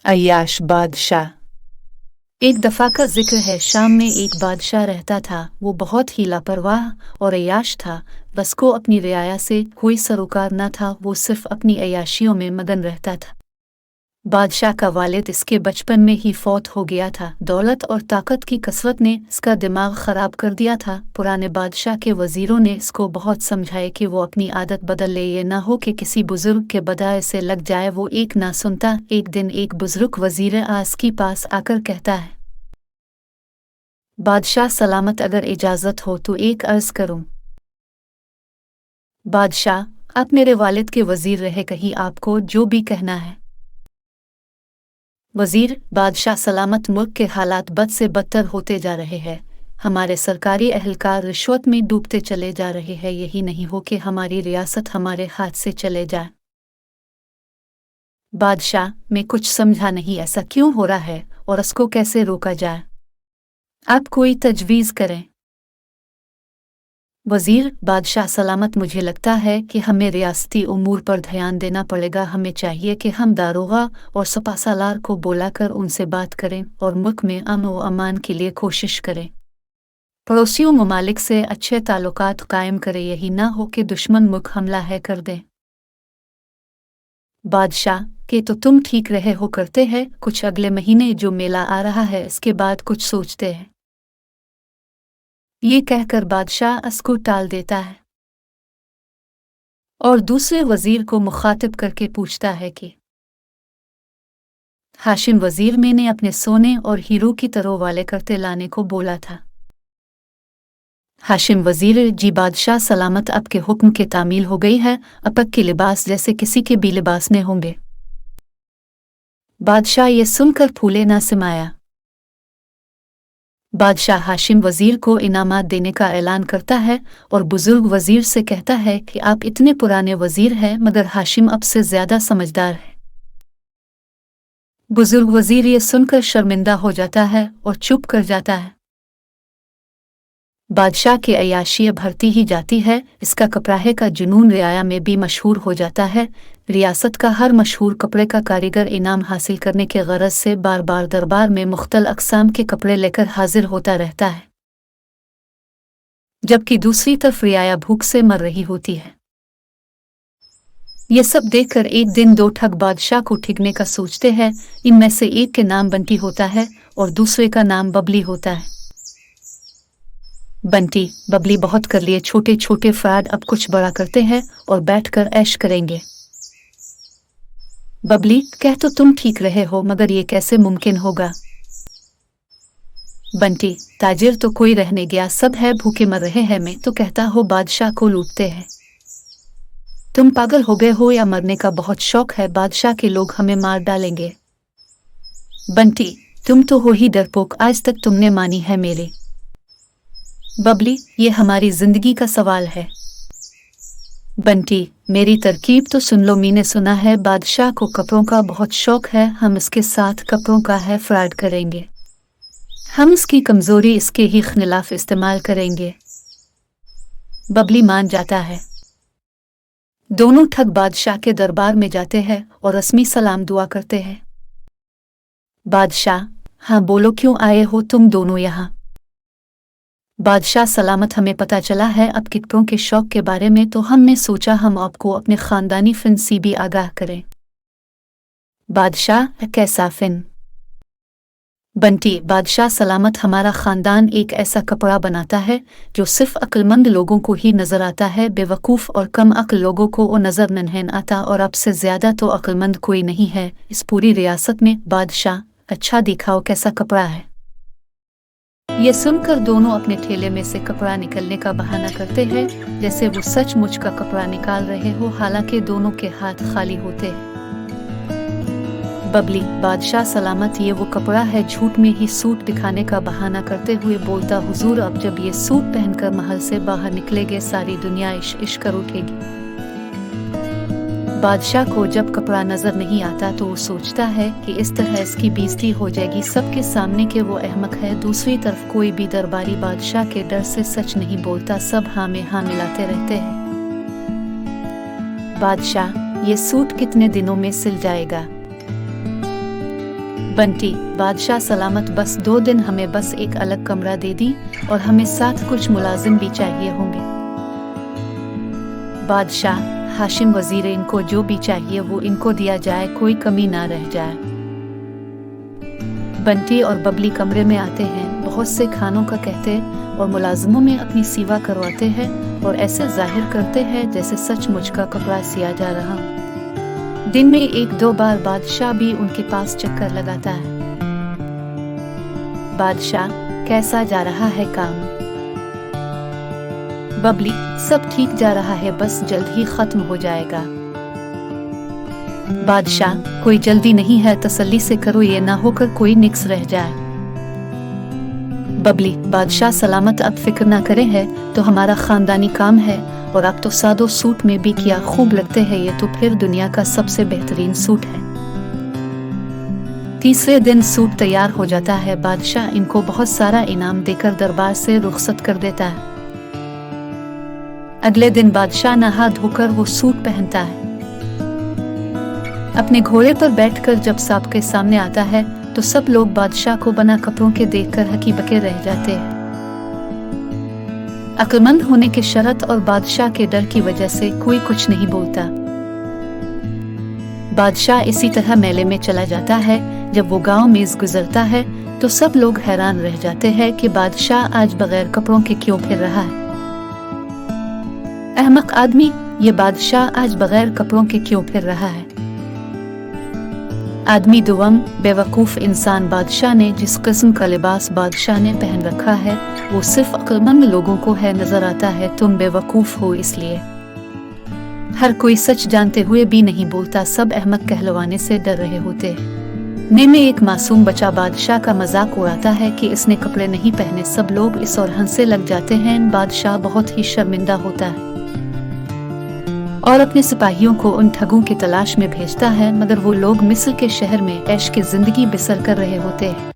अय्याश बादशाह। एक दफ़ा का जिक्र है, शाम में एक बादशाह रहता था। वो बहुत ही लापरवाह और अय्याश था। बस को अपनी रियाया से कोई सरोकार न था। वो सिर्फ अपनी अय्याशियों में मगन रहता था। बादशाह का वालिद इसके बचपन में ही फौत हो गया था। दौलत और ताकत की कसरत ने इसका दिमाग ख़राब कर दिया था। पुराने बादशाह के वज़ीरों ने इसको बहुत समझाए कि वो अपनी आदत बदल ले, ये ना हो कि किसी बुज़ुर्ग के बदाए से लग जाए। वो एक ना सुनता। एक दिन एक बुज़ुर्ग वज़ीर आज़ के पास आकर कहता है, बादशाह सलामत, अगर इजाज़त हो तो एक अर्ज़ करूं। बादशाह, आप मेरे वालिद के वज़ीर रहे, कहीं आपको जो भी कहना है। वज़ीर, बादशाह सलामत, मुल्क के हालात बद से बदतर होते जा रहे हैं। हमारे सरकारी अहलकार रिश्वत में डूबते चले जा रहे हैं। यही नहीं हो कि हमारी रियासत हमारे हाथ से चले जाए। बादशाह, मैं कुछ समझा नहीं, ऐसा क्यों हो रहा है और इसको कैसे रोका जाए? आप कोई तजवीज़ करें। वज़ीर, बादशाह सलामत, मुझे लगता है कि हमें रियासती उमूर पर ध्यान देना पड़ेगा। हमें चाहिए कि हम दारोगा और सपासालार को बुलाकर उनसे बात करें और मुल्क में अमन व अमान के लिए कोशिश करें। पड़ोसियों ममालिक से अच्छे ताल्लुकात कायम करें। यही ना हो कि दुश्मन मुल्क हमला है कर दें। बादशाह के तो तुम ठीक रहे हो, करते हैं कुछ। अगले महीने जो मेला आ रहा है, इसके बाद कुछ सोचते हैं। ये कहकर बादशाह इसको टाल देता है और दूसरे वज़ीर को मुखातिब करके पूछता है कि हाशिम वज़ीर, मैंने अपने सोने और हीरो की तरह वाले करते लाने को बोला था। हाशिम वज़ीर, जी बादशाह सलामत, आपके हुक्म के तामील हो गई है। अब के लिबास जैसे किसी के भी लिबास ने होंगे। बादशाह ये सुनकर फूले ना समाया। बादशाह हाशिम वज़ीर को इनामात देने का ऐलान करता है और बुज़ुर्ग वज़ीर से कहता है कि आप इतने पुराने वज़ीर हैं, मगर हाशिम अब से ज़्यादा समझदार है। बुज़ुर्ग वज़ीर ये सुनकर शर्मिंदा हो जाता है और चुप कर जाता है। बादशाह की अय्याशी भरती ही जाती है। इसका कपड़ाहे का जुनून रियाया में भी मशहूर हो जाता है। रियासत का हर मशहूर कपड़े का कारीगर इनाम हासिल करने के गरज से बार बार दरबार में मुख्तल अक़साम के कपड़े लेकर हाजिर होता रहता है, जबकि दूसरी तरफ रियाया भूख से मर रही होती है। ये सब देखकर एक दिन दो ठग बादशाह को ठगने का सोचते हैं। इनमें से एक के नाम बंटी होता है और दूसरे का नाम बबली होता है। बंटी, बबली बहुत कर लिए छोटे छोटे फ्रॉड, अब कुछ बड़ा करते हैं और बैठकर ऐश करेंगे। बबली, कह तो तुम ठीक रहे हो, मगर ये कैसे मुमकिन होगा? बंटी, ताजिर तो कोई रहने गया, सब है भूखे मर रहे हैं। मैं तो कहता हो बादशाह को लूटते हैं। तुम पागल हो गए हो या मरने का बहुत शौक है? बादशाह के लोग हमें मार डालेंगे। बंटी, तुम तो हो ही डरपोक, आज तक तुमने मानी है मेरी। बबली, ये हमारी जिंदगी का सवाल है। बंटी, मेरी तरकीब तो सुन लो। मैंने सुना है बादशाह को कपड़ों का बहुत शौक है। हम इसके साथ कपड़ों का है फ्रॉड करेंगे। हम इसकी कमजोरी इसके ही खिलाफ इस्तेमाल करेंगे। बबली मान जाता है। दोनों ठग बादशाह के दरबार में जाते हैं और रस्मी सलाम दुआ करते हैं। बादशाह, हाँ बोलो, क्यों आए हो तुम दोनों यहाँ? बादशाह सलामत, हमें पता चला है अब कपड़ों के शौक के बारे में, तो हमने सोचा हम आपको अपने खानदानी फिन से भी आगाह करें। बादशाह, कैसा फिन? बंटी, बादशाह सलामत, हमारा खानदान एक ऐसा कपड़ा बनाता है जो सिर्फ अक्लमंद लोगों को ही नजर आता है। बेवकूफ़ और कम अक्ल लोगों को वो नजर नहीं आता, और अब से ज्यादा तो अक्लमंद कोई नहीं है इस पूरी रियासत में। बादशाह, अच्छा दिखाओ कैसा कपड़ा है। ये सुनकर दोनों अपने ठेले में से कपड़ा निकलने का बहाना करते हैं, जैसे वो सचमुच का कपड़ा निकाल रहे हो, हालांकि दोनों के हाथ खाली होते हैं। बबली, बादशाह सलामत, ये वो कपड़ा है। झूठ में ही सूट दिखाने का बहाना करते हुए बोलता, हुजूर, अब जब ये सूट पहनकर महल से बाहर निकलेंगे, सारी दुनिया इश्क कर उठेगी। बादशाह को जब कपड़ा नजर नहीं आता तो वो सोचता है कि इस तरह इसकी बेइज्जती हो जाएगी सबके सामने कि वो अहमक है। दूसरी तरफ कोई भी दरबारी बादशाह के डर से सच नहीं बोलता, सब हाँ में हाँ मिलाते रहते हैं। बादशाह, ये सूट कितने दिनों में सिल जाएगा? बंटी, बादशाह सलामत, बस 2 दिन हमें बस एक अलग कमरा दे दी और हमें साथ कुछ मुलाजिम भी चाहिए होंगे। बादशाह, हाशिम वजीर, इनको जो भी चाहिए वो इनको दिया जाए, कोई कमी ना रह जाए। बंटी और बबली कमरे में आते हैं, बहुत से खानों का कहते और मुलाजिमों में अपनी सीवा करवाते हैं और ऐसे जाहिर करते हैं जैसे सचमुच का कपड़ा सिया जा रहा। दिन में 1-2 बार बादशाह भी उनके पास चक्कर लगाता है। बादशाह, कैसा जा रहा है काम? बबली, सब ठीक जा रहा है, बस जल्द ही खत्म हो जाएगा। बादशाह, कोई जल्दी नहीं है, तसल्ली से करो, ये ना होकर कोई निक्स रह जाए। बबली, बादशाह सलामत, अब फिक्र ना करें, है तो हमारा खानदानी काम है और आप तो सादो सूट में भी क्या खूब लगते हैं, ये तो फिर दुनिया का सबसे बेहतरीन सूट है। तीसरे दिन सूट तैयार हो जाता है। बादशाह इनको बहुत सारा इनाम देकर दरबार से रुखसत कर देता है। अगले दिन बादशाह नहा धोकर वो सूट पहनता है। अपने घोड़े पर बैठकर जब सांप के सामने आता है तो सब लोग बादशाह को बना कपड़ों के देखकर हकी बके रह जाते हैं। अक्लमंद होने के शर्त और बादशाह के डर की वजह से कोई कुछ नहीं बोलता। बादशाह इसी तरह मेले में चला जाता है। जब वो गांव में गुजरता है तो सब लोग हैरान रह जाते हैं कि बादशाह आज बगैर कपड़ों के क्यों फिर रहा है। अहमक आदमी, ये बादशाह आज बगैर कपड़ों के क्यों फिर रहा है? आदमी दुवम, बेवकूफ इंसान, बादशाह ने जिस किस्म का लिबास बादशाह ने पहन रखा है वो सिर्फ अक्लमंद लोगों को है नजर आता है, तुम बेवकूफ हो इसलिए। हर कोई सच जानते हुए भी नहीं बोलता, सब अहमक कहलवाने से डर रहे होते हैं। में एक मासूम बच्चा बादशाह का मजाक उड़ाता है कि इसने कपड़े नहीं पहने। सब लोग इस और हंसने लग जाते हैं। बादशाह बहुत ही शर्मिंदा होता है और अपने सिपाहियों को उन ठगों की तलाश में भेजता है, मगर वो लोग मिस्र के शहर में ऐश की जिंदगी बसर कर रहे होते हैं।